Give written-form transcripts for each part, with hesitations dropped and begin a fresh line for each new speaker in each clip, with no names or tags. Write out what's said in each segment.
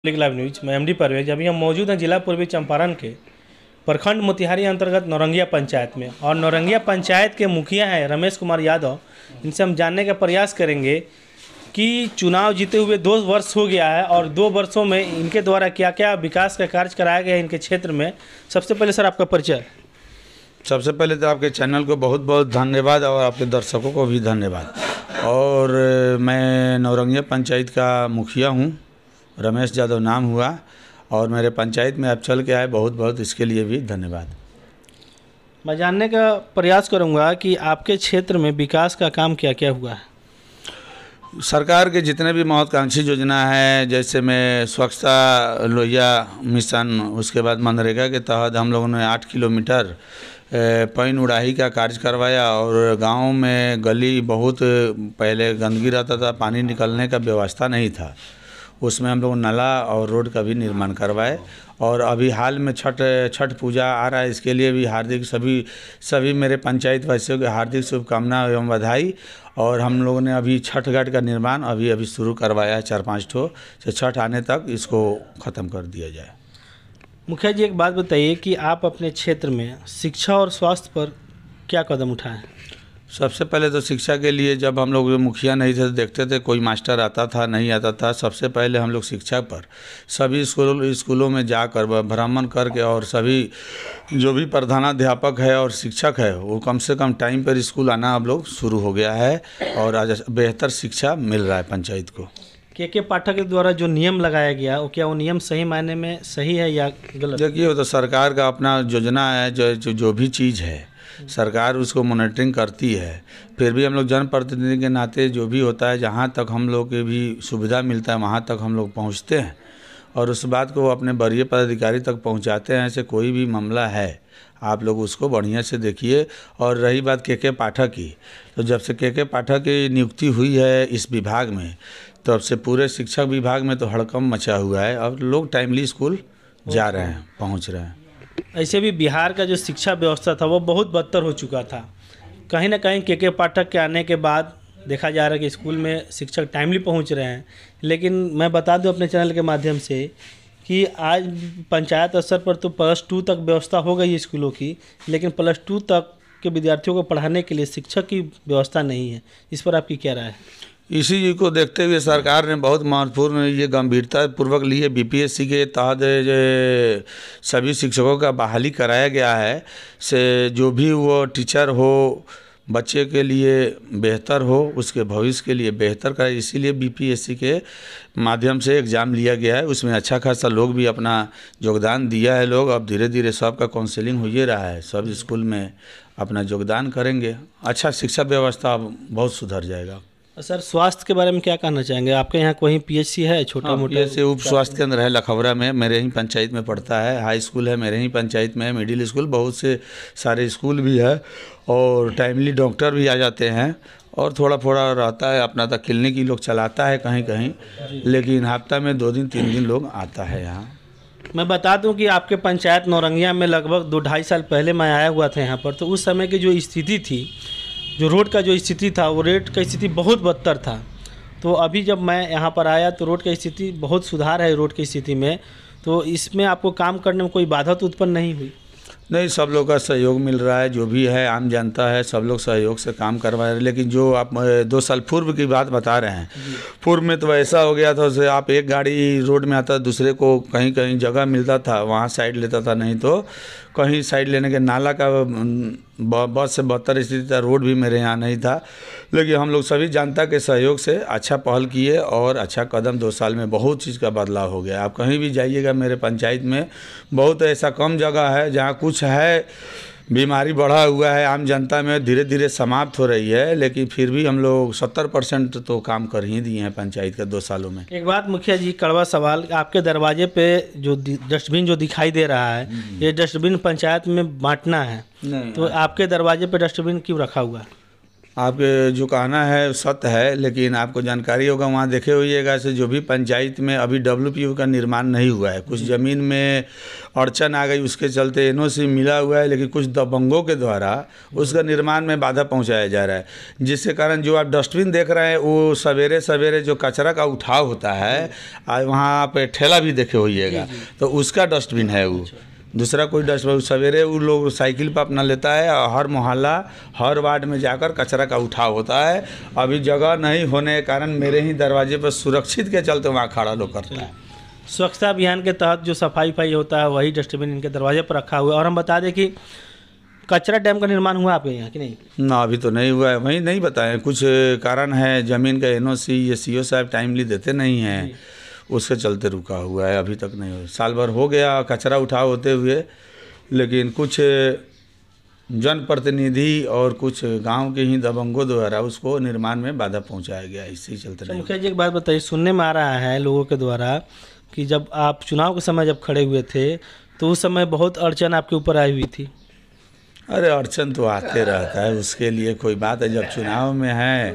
Live news मैं MD Parvez. अभी हम मौजूद हैं जिला पूर्वी चंपारण के प्रखंड मोतिहारी अंतर्गत नौरंगिया पंचायत में, और नौरंगिया पंचायत के मुखिया हैं रमेश कुमार यादव। इनसे हम जानने का प्रयास करेंगे कि चुनाव जीते हुए 2 वर्ष हो गया है और 2 वर्षों में इनके द्वारा क्या क्या विकास का कार्य कराया गया है इनके क्षेत्र में। सबसे पहले सर आपका परिचय।
सबसे पहले तो आपके चैनल को बहुत बहुत धन्यवाद और आपके दर्शकों को भी धन्यवाद। और मैं नौरंगिया पंचायत का मुखिया हूँ, रमेश यादव नाम हुआ, और मेरे पंचायत में आप चल के आए, बहुत बहुत इसके लिए भी धन्यवाद।
मैं जानने का प्रयास करूंगा कि आपके क्षेत्र में विकास का काम क्या क्या हुआ है।
सरकार के जितने भी महत्वाकांक्षी योजना है, जैसे में स्वच्छता लोहिया मिशन, उसके बाद मनरेगा के तहत हम लोगों ने 8 किलोमीटर पइन उड़ाही का कार्य करवाया। और गांव में गली बहुत पहले गंदगी रहता था, पानी निकलने का व्यवस्था नहीं था, उसमें हम लोग नाला और रोड का भी निर्माण करवाए। और अभी हाल में छठ पूजा आ रहा है, इसके लिए भी हार्दिक सभी मेरे पंचायत वासियों के हार्दिक शुभकामनाएं एवं बधाई। और हम लोगों ने अभी छठ घाट का निर्माण अभी शुरू करवाया है, 4-5 ठो, से छठ आने तक इसको ख़त्म कर दिया जाए।
मुखिया जी, एक बात बताइए कि आप अपने क्षेत्र में शिक्षा और स्वास्थ्य पर क्या कदम उठाएं।
सबसे पहले तो शिक्षा के लिए जब हम लोग मुखिया नहीं थे तो देखते थे कोई मास्टर आता था नहीं आता था। सबसे पहले हम लोग शिक्षा पर सभी स्कूलों में जाकर भ्रमण करके, और सभी जो भी प्रधानाध्यापक है और शिक्षक है वो कम से कम टाइम पर स्कूल आना अब लोग शुरू हो गया है, और आज बेहतर शिक्षा मिल रहा है पंचायत को।
के पाठक के द्वारा जो नियम लगाया गया वो क्या वो नियम सही मायने में सही है या गलत?
देखिए, वो तो सरकार का अपना योजना है, जो भी चीज़ है सरकार उसको मॉनिटरिंग करती है। फिर भी हम लोग जनप्रतिनिधि के नाते जो भी होता है, जहाँ तक हम लोग के भी सुविधा मिलता है वहाँ तक हम लोग पहुँचते हैं, और उस बात को अपने वरीय पदाधिकारी तक पहुँचाते हैं। ऐसे कोई भी मामला है आप लोग उसको बढ़िया से देखिए। और रही बात के पाठक की, तो जब से के पाठक की नियुक्ति हुई है इस विभाग में, तब से पूरे शिक्षा विभाग में तो हड़कंप मचा हुआ है। अब लोग टाइमली स्कूल जा रहे हैं, पहुँच रहे हैं।
ऐसे भी बिहार का जो शिक्षा व्यवस्था था वो बहुत बदतर हो चुका था। कहीं ना कहीं के पाठक के आने के बाद देखा जा रहा है कि स्कूल में शिक्षक टाइमली पहुंच रहे हैं। लेकिन मैं बता दूं अपने चैनल के माध्यम से कि आज पंचायत स्तर पर तो +2 तक व्यवस्था हो गई है स्कूलों की, लेकिन +2 तक के विद्यार्थियों को पढ़ाने के लिए शिक्षक की व्यवस्था नहीं है। इस पर आपकी क्या राय है?
इसी चीज़ को देखते हुए सरकार ने बहुत महत्वपूर्ण ये गंभीरता पूर्वक लिए बीपीएससी के तहत सभी शिक्षकों का बहाली कराया गया है। से जो भी वो टीचर हो बच्चे के लिए बेहतर हो, उसके भविष्य के लिए बेहतर करे, इसीलिए बीपीएससी के माध्यम से एग्ज़ाम लिया गया है। उसमें अच्छा खासा लोग भी अपना योगदान दिया है। लोग अब धीरे धीरे सबका काउंसलिंग हो ही रहा है, सब स्कूल में अपना योगदान करेंगे, अच्छा शिक्षा व्यवस्था बहुत सुधर जाएगा।
सर, स्वास्थ्य के बारे में क्या कहना चाहेंगे? आपके यहाँ कोई पीएचसी है छोटा मोटा?
पीएचसी उप स्वास्थ्य केंद्र है लखौरा में, मेरे ही पंचायत में पड़ता है। हाई स्कूल है मेरे ही पंचायत में, मिडिल स्कूल, बहुत से सारे स्कूल भी है, और टाइमली डॉक्टर भी आ जाते हैं। और थोड़ा थोड़ा रहता है अपना तक क्लिनिक ही लोग चलाता है कहीं कहीं, लेकिन हफ्ता में 2 दिन 3 दिन लोग आता है यहाँ।
मैं बता दूं कि आपके पंचायत नौरंगिया में लगभग 2-2.5 साल पहले मैं आया हुआ था यहाँ पर, तो उस समय की जो स्थिति थी, जो रोड का जो स्थिति था, वो रोड का स्थिति बहुत बदतर था। तो अभी जब मैं यहाँ पर आया तो रोड की स्थिति बहुत सुधार है रोड की स्थिति में। तो इसमें आपको काम करने में कोई बाधा तो उत्पन्न नहीं हुई?
नहीं, सब लोग का सहयोग मिल रहा है, जो भी है आम जनता है सब लोग सहयोग से काम करवा रहे हैं। लेकिन जो आप 2 साल पूर्व की बात बता रहे हैं, पूर्व में तो ऐसा हो गया था उसे आप एक गाड़ी रोड में आता, दूसरे को कहीं कहीं जगह मिलता था वहाँ साइड लेता था, नहीं तो कहीं साइड लेने के नाला का बस से बदतर स्थिति था, रोड भी मेरे यहाँ नहीं था। लेकिन हम लोग सभी जनता के सहयोग से अच्छा पहल किए, और अच्छा कदम 2 साल में बहुत चीज़ का बदलाव हो गया। आप कहीं भी जाइएगा मेरे पंचायत में, बहुत ऐसा कम जगह है जहाँ कुछ है बीमारी बढ़ा हुआ है आम जनता में, धीरे धीरे समाप्त हो रही है। लेकिन फिर भी हम लोग 70% तो काम कर ही दिए हैं पंचायत के 2 सालों में।
एक बात मुखिया जी, कड़वा सवाल, आपके दरवाजे पे जो डस्टबिन जो दिखाई दे रहा है, ये डस्टबिन पंचायत में बांटना है, तो आपके दरवाजे पे डस्टबिन क्यों रखा हुआ है?
आपके जो कहना है सत्य है, लेकिन आपको जानकारी होगा वहाँ देखे होइएगा से जो भी पंचायत में अभी WPU का निर्माण नहीं हुआ है, कुछ ज़मीन में अड़चन आ गई, उसके चलते NOC मिला हुआ है, लेकिन कुछ दबंगों के द्वारा उसका निर्माण में बाधा पहुंचाया जा रहा है, जिसके कारण जो आप डस्टबिन देख रहे हैं वो सवेरे सवेरे जो कचरा का उठाव होता है, आज वहाँ पे ठेला भी देखे होइएगा, तो उसका डस्टबिन है वो, दूसरा कोई डस्टबिन सवेरे वो लोग साइकिल पर अपना लेता है और हर मोहल्ला हर वार्ड में जाकर कचरा का उठाव होता है। अभी जगह नहीं होने के कारण मेरे ही दरवाजे पर सुरक्षित के चलते वहाँ खड़ा लोग करता है।
स्वच्छता अभियान के तहत जो सफाई होता है वही डस्टबिन इनके दरवाजे पर रखा हुआ है। और हम बता दें कि कचरा डैम का निर्माण हुआ आपके यहाँ कि नहीं?
ना, अभी तो नहीं हुआ है, वही नहीं बताएं, कुछ कारण है, ज़मीन का NOC ये CO साहब टाइमली देते नहीं हैं, उसके चलते रुका हुआ है, अभी तक नहीं हुआ। साल भर हो गया कचरा उठाव होते हुए, लेकिन कुछ जनप्रतिनिधि और कुछ गांव के ही दबंगों द्वारा उसको निर्माण में बाधा पहुंचाया गया, इसी चलते नहीं।
मुखिया जी एक बात बताइए, सुनने में आ रहा है लोगों के द्वारा कि जब आप चुनाव के समय जब खड़े हुए थे तो उस समय बहुत अड़चन आपके ऊपर आई हुई थी।
अरे अड़चन तो आते रहता है, उसके लिए कोई बात है, जब चुनाव में है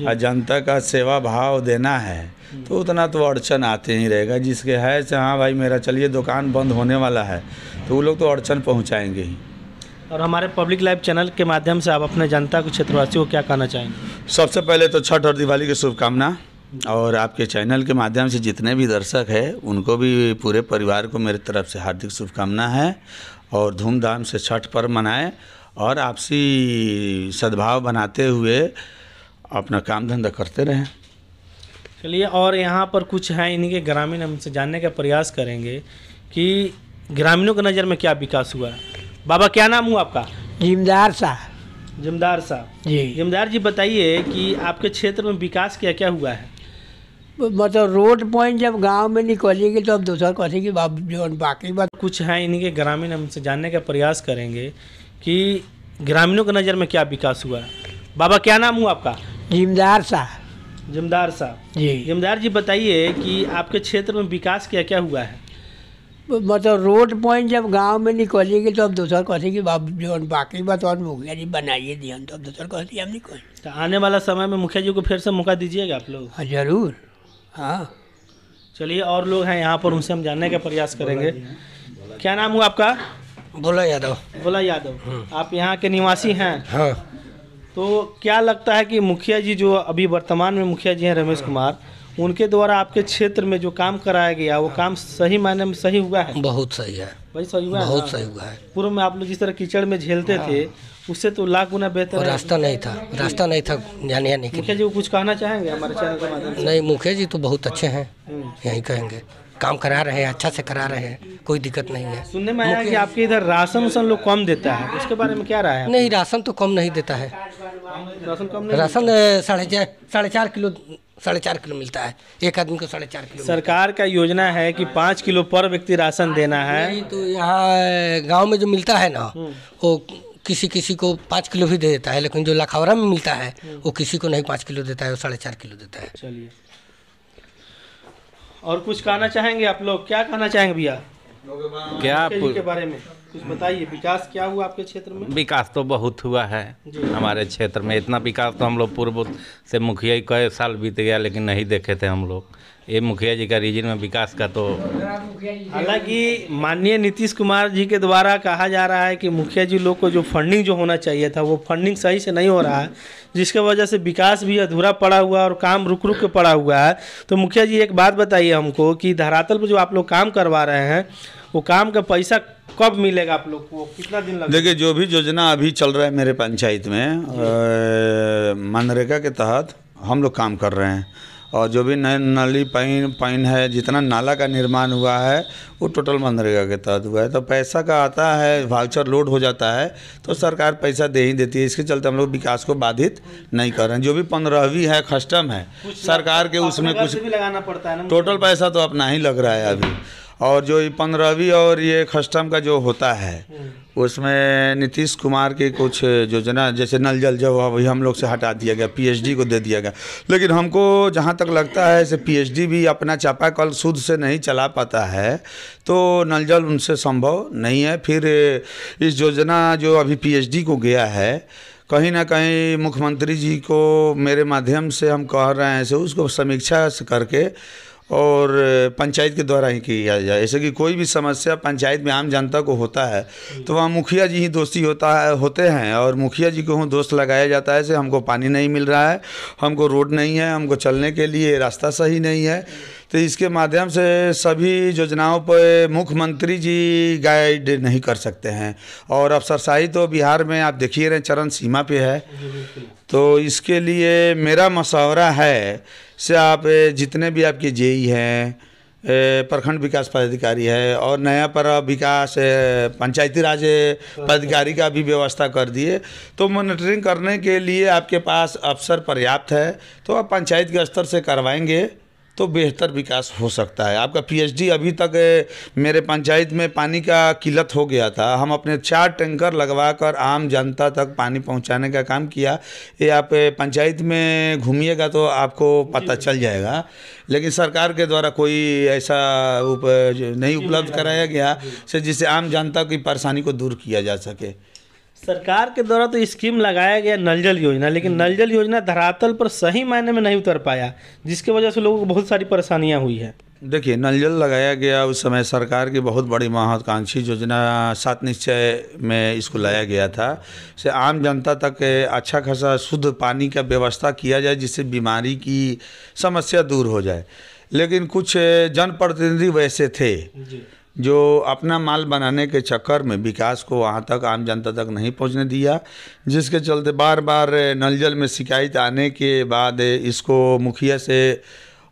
और जनता का सेवा भाव देना है तो उतना तो अड़चन आते ही रहेगा। जिसके है से हाँ भाई मेरा चलिए दुकान बंद होने वाला है तो वो लोग तो अड़चन पहुंचाएंगे ही।
और हमारे पब्लिक लाइव चैनल के माध्यम से आप अपने जनता को, क्षेत्रवासियों को क्या कहना चाहेंगे?
सबसे पहले तो छठ और दिवाली की शुभकामना, और आपके चैनल के माध्यम से जितने भी दर्शक हैं उनको भी पूरे परिवार को मेरी तरफ से हार्दिक शुभकामना है, और धूमधाम से छठ पर्व मनाएं और आपसी सद्भाव बनाते हुए अपना काम धंधा करते रहें।
चलिए, और यहाँ पर कुछ हैं इन्हीं ग्रामीण, हमसे जानने का प्रयास करेंगे कि ग्रामीणों की नज़र में क्या विकास हुआ है। बाबा क्या नाम हुआ आपका?
जिमदार साहब।
जिमदार साहब
जी।
जिमदार जी बताइए कि आपके क्षेत्र में विकास क्या क्या हुआ है?
मतलब रोड पॉइंट जब गांव में निकलेगी तो अब दूसरा कथी की जो बाकी बात।
कुछ हैं इन्हीं ग्रामीण, हमसे जानने का प्रयास करेंगे कि ग्रामीणों की नज़र में क्या विकास हुआ है। बाबा क्या नाम हुआ आपका?
जिमदार साहब।
जिमदार साहब
जी।
जिमदार जी बताइए कि आपके क्षेत्र में विकास क्या क्या हुआ है?
मतलब रोड पॉइंट जब गांव में निकलेगी तो अब दूसरा कथी की जो बाकी बात और मुखिया जी बनाइए दिया तो अब दूसरा कथी हम नहीं कोई।
तो आने वाला समय में मुखिया जी को फिर से मौका दीजिएगा आप लोग?
हाँ जरूर। हाँ
चलिए, और लोग हैं यहाँ पर, उनसे हम जानने का प्रयास करेंगे। क्या नाम हुआ आपका?
बोला यादव।
बोला यादव। आप यहाँ के निवासी हैं?
हाँ।
तो क्या लगता है कि मुखिया जी जो अभी वर्तमान में मुखिया जी हैं रमेश कुमार, उनके द्वारा आपके क्षेत्र में जो काम कराया गया वो काम सही मायने में सही हुआ है?
बहुत सही है
भाई, सही हुआ है,
बहुत सही हुआ है।
पूर्व में आप लोग जिस तरह कीचड़ में झेलते थे उससे तो लाख गुना बेहतर है।
रास्ता नहीं था जाने नहीं।
मुखिया जी को कुछ कहना चाहेंगे हमारे चैनल के माध्यम से?
नहीं, मुखिया जी तो बहुत अच्छे हैं, यही कहेंगे, काम करा रहे हैं, अच्छा से करा रहे हैं, कोई दिक्कत नहीं है।
सुनने में आया कि आपके इधर राशन उसन लोग कम देता है, उसके बारे में क्या राय है?
नहीं, राशन तो कम नहीं देता है।
राशन कम नहीं?
राशन 4.5 किलो मिलता है, एक आदमी को 4.5 किलो।
सरकार का योजना है कि 5 किलो पर व्यक्ति राशन देना है।
नहीं तो यहाँ गांव में जो मिलता है ना वो किसी को 5 किलो भी दे देता है, लेकिन जो लखौरा में मिलता है वो किसी को नहीं 5 किलो देता है, वो 4.5 किलो देता है।
चलिए, और कुछ कहना चाहेंगे आप लोग? क्या कहना चाहेंगे भैया
क्या
के बारे में कुछ बताइए? विकास क्या हुआ आपके क्षेत्र में?
विकास तो बहुत हुआ है हमारे क्षेत्र में। इतना विकास तो हम लोग पूर्व से मुखिया जी कई साल बीत गया लेकिन नहीं देखे थे हम लोग। ये मुखिया जी का रीजन में विकास का तो,
हालांकि माननीय नीतीश कुमार जी के द्वारा कहा जा रहा है कि मुखिया जी लोग को जो फंडिंग जो होना चाहिए था वो फंडिंग सही से नहीं हो रहा है, जिसके वजह से विकास भी अधूरा पड़ा हुआ और काम रुक रुक के पड़ा हुआ है। तो मुखिया जी एक बात बताइए हमको कि धरातल पर जो आप लोग काम करवा रहे हैं वो काम का पैसा कब मिलेगा आप लोग को? कितना दिन लगेगा?
देखिए, जो भी योजना अभी चल रहा है मेरे पंचायत में मनरेगा के तहत हम लोग काम कर रहे हैं, और जो भी नए नाली पाइन है, जितना नाला का निर्माण हुआ है वो टोटल मनरेगा के तहत हुआ है। तो पैसा का आता है, वाउचर लोड हो जाता है तो सरकार पैसा दे ही देती है। इसके चलते हम लोग विकास को बाधित नहीं कर रहे हैं। जो भी 15वीं है खस्टम है सरकार के, उसमें कुछ
भी लगाना पड़ता है ना?
टोटल पैसा तो अपना ही लग रहा है अभी। और जो 15वीं और ये खस्टम का जो होता है उसमें नीतीश कुमार की कुछ योजना, जैसे नल जल जो अभी हम लोग से हटा दिया गया, पीएचडी को दे दिया गया। लेकिन हमको जहाँ तक लगता है से पीएचडी भी अपना चापाकल शुद्ध से नहीं चला पाता है, तो नल जल उनसे संभव नहीं है। फिर इस योजना जो अभी पीएचडी को गया है कहीं ना कहीं मुख्यमंत्री जी को मेरे माध्यम से हम कह रहे हैं, ऐसे उसको समीक्षा करके और पंचायत के द्वारा ही किया जाए। ऐसे कि कोई भी समस्या पंचायत में आम जनता को होता है तो वहाँ मुखिया जी ही दोषी होते हैं और मुखिया जी को दोष लगाया जाता है। ऐसे हमको पानी नहीं मिल रहा है, हमको रोड नहीं है, हमको चलने के लिए रास्ता सही नहीं है। तो इसके माध्यम से सभी योजनाओं पर मुख्यमंत्री जी गाइड नहीं कर सकते हैं और अफसरशाही तो बिहार में आप देखिए रहे चरम सीमा पे है। तो इसके लिए मेरा मशवरा है से आप जितने भी आपके जेई हैं, प्रखंड विकास पदाधिकारी है और नया पर विकास पंचायती राज पदाधिकारी का भी व्यवस्था कर दिए। तो मॉनिटरिंग करने के लिए आपके पास अफसर पर्याप्त है, तो आप पंचायत के स्तर से करवाएंगे तो बेहतर विकास हो सकता है। आपका पीएचडी अभी तक मेरे पंचायत में पानी का किल्लत हो गया था, हम अपने 4 टैंकर लगवाकर आम जनता तक पानी पहुंचाने का काम किया। ये आप पंचायत में घूमिएगा तो आपको पता चल जाएगा, लेकिन सरकार के द्वारा कोई ऐसा नहीं उपलब्ध कराया गया से जिससे आम जनता की परेशानी को दूर किया जा सके।
सरकार के द्वारा तो स्कीम लगाया गया नल जल योजना, लेकिन नल जल योजना धरातल पर सही मायने में नहीं उतर पाया, जिसकी वजह से लोगों को बहुत सारी परेशानियां हुई है।
देखिए, नल जल लगाया गया उस समय सरकार की बहुत बड़ी महत्वाकांक्षी योजना 7 निश्चय में इसको लाया गया था से आम जनता तक अच्छा खासा शुद्ध पानी का व्यवस्था किया जाए जिससे बीमारी की समस्या दूर हो जाए। लेकिन कुछ जनप्रतिनिधि वैसे थे जो अपना माल बनाने के चक्कर में विकास को वहाँ तक आम जनता तक नहीं पहुँचने दिया, जिसके चलते बार बार नल जल में शिकायत आने के बाद इसको मुखिया से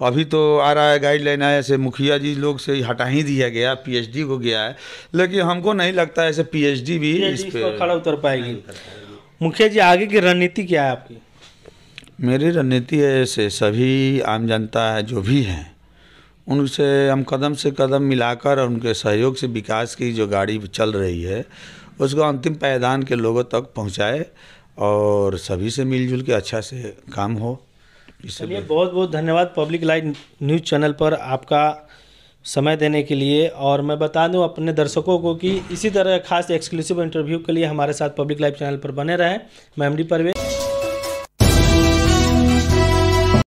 अभी तो आ रहा है गाइडलाइन आया से मुखिया जी लोग से हटा ही दिया गया, पीएचडी को गया है। लेकिन हमको नहीं लगता ऐसे पीएचडी भी इस पर
खड़ा उतर पाएगी। मुखिया जी, आगे की रणनीति क्या है आपकी?
मेरी रणनीति है से सभी आम जनता है जो भी हैं उनसे हम कदम से कदम मिलाकर उनके सहयोग से विकास की जो गाड़ी चल रही है उसको अंतिम पायदान के लोगों तक पहुंचाए और सभी से मिलजुल के अच्छा से काम हो।
चलिए, बहुत बहुत धन्यवाद पब्लिक लाइव न्यूज़ चैनल पर आपका समय देने के लिए। और मैं बता दूं अपने दर्शकों को कि इसी तरह खास एक्सक्लूसिव इंटरव्यू के लिए हमारे साथ पब्लिक लाइव चैनल पर बने रहें। मैं एमडी परवेज।